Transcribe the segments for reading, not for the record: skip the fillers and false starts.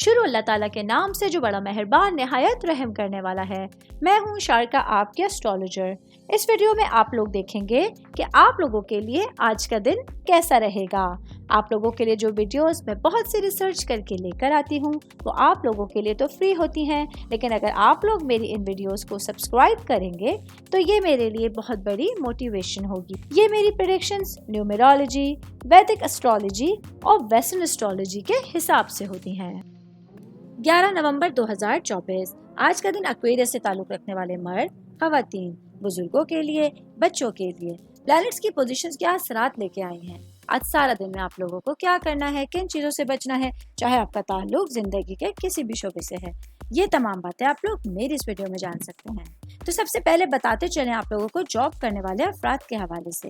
شروع اللہ تعالیٰ کے نام سے جو بڑا مہربان نہایت رحم کرنے والا ہے۔ میں ہوں شارکا، آپ کے اسٹرالوجر۔ اس ویڈیو میں آپ لوگ دیکھیں گے کہ آپ لوگوں کے لیے آج کا دن کیسا رہے گا۔ آپ لوگوں کے لیے جو ویڈیوز میں بہت سی ریسرچ کر کے لے کر آتی ہوں وہ آپ لوگوں کے لیے تو فری ہوتی ہیں، لیکن اگر آپ لوگ میری ان ویڈیوز کو سبسکرائب کریں گے تو یہ میرے لیے بہت بڑی موٹیویشن ہوگی۔ یہ میری پریڈکشنز نیومرولوجی، ویدک اسٹرالوجی اور ویسٹرن اسٹرالوجی کے حساب سے ہوتی ہیں۔ 11 نومبر 2024 آج کا دن ایکویرس سے تعلق رکھنے والے مرد، خواتین، بزرگوں کے لیے، بچوں کے لیے پلانٹس کی پوزیشنز کیا اثرات لے کے آئی ہیں۔ آج سارا دن میں آپ لوگوں کو کیا کرنا ہے، کن چیزوں سے بچنا ہے، چاہے آپ کا تعلق زندگی کے کسی بھی شعبے سے ہے، یہ تمام باتیں آپ لوگ میری اس ویڈیو میں جان سکتے ہیں۔ تو سب سے پہلے بتاتے چلیں آپ لوگوں کو جاب کرنے والے افراد کے حوالے سے۔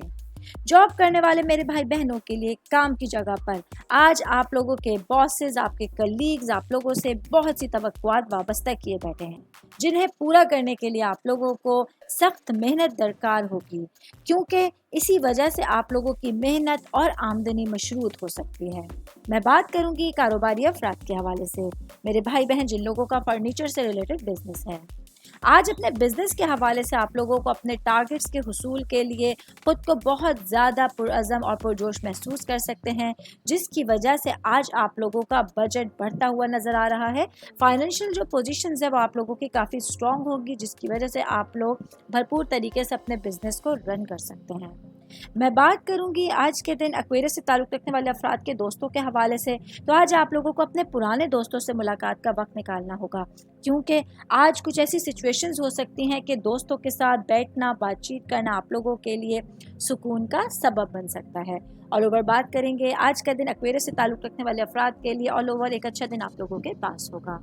جاب کرنے والے میرے بھائی بہنوں کے لیے کام کی جگہ پر آج آپ لوگوں کے باسز، آپ کے کلیگز آپ لوگوں سے بہت سی توقعات وابستہ کیے بیٹھے ہیں، جنہیں پورا کرنے کے لیے آپ لوگوں کو سخت محنت درکار ہوگی، کیونکہ اسی وجہ سے آپ لوگوں کی محنت اور آمدنی مشروط ہو سکتی ہے۔ میں بات کروں گی کاروباری افراد کے حوالے سے، میرے بھائی بہن جن لوگوں کا فرنیچر سے ریلیٹڈ بزنس ہے۔ آج اپنے بزنس کے حوالے سے آپ لوگوں کو اپنے ٹارگٹس کے حصول کے لیے خود کو بہت زیادہ پرعزم اور پرجوش محسوس کر سکتے ہیں، جس کی وجہ سے آج آپ لوگوں کا بجٹ بڑھتا ہوا نظر آ رہا ہے۔ فائنینشیل جو پوزیشنز ہے وہ آپ لوگوں کی کافی اسٹرانگ ہوگی، جس کی وجہ سے آپ لوگ بھرپور طریقے سے اپنے بزنس کو رن کر سکتے ہیں۔ میں بات کروں گی آج کے دن ایکویرس سے تعلق رکھنے والے افراد کے دوستوں کے حوالے سے، تو آج آپ لوگوں کو اپنے پرانے دوستوں سے ملاقات کا وقت نکالنا ہوگا، کیونکہ آج کچھ ایسی سچویشنز ہو سکتی ہیں کہ دوستوں کے ساتھ بیٹھنا، بات چیت کرنا آپ لوگوں کے لیے سکون کا سبب بن سکتا ہے۔ آل اوور بات کریں گے آج کا دن ایکویرس سے تعلق رکھنے والے افراد کے لیے آل اوور ایک اچھا دن آپ لوگوں کے پاس ہوگا۔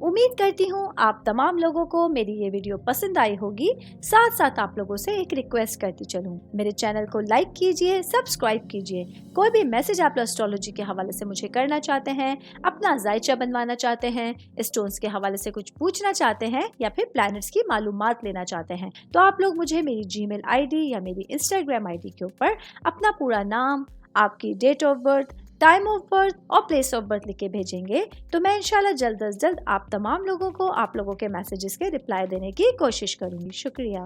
امید کرتی ہوں آپ تمام لوگوں کو میری یہ ویڈیو پسند آئی ہوگی۔ ساتھ ساتھ آپ لوگوں سے ایک ریکویسٹ کرتی چلوں، میرے چینل کو لائک کیجئے، سبسکرائب کیجئے۔ کوئی بھی میسج آپ اسٹرالوجی کے حوالے سے مجھے کرنا چاہتے ہیں، اپنا ذائچہ بنوانا چاہتے ہیں، اسٹونز کے حوالے سے کچھ پوچھنا چاہتے ہیں یا پھر پلانٹس کی معلومات لینا چاہتے ہیں، تو آپ لوگ مجھے میری جی میل آئی ڈی یا میری انسٹاگرام آئی ڈی کے اوپر اپنا پورا نام، آپ کی date of birth, time of birth اور پلیس آف برتھ لکھ کے بھیجیں گے، تو میں انشاءاللہ جلد از جلد آپ تمام لوگوں کو آپ لوگوں کے میسیجز کے رپلائی دینے کی کوشش کروں گی۔ شکریہ۔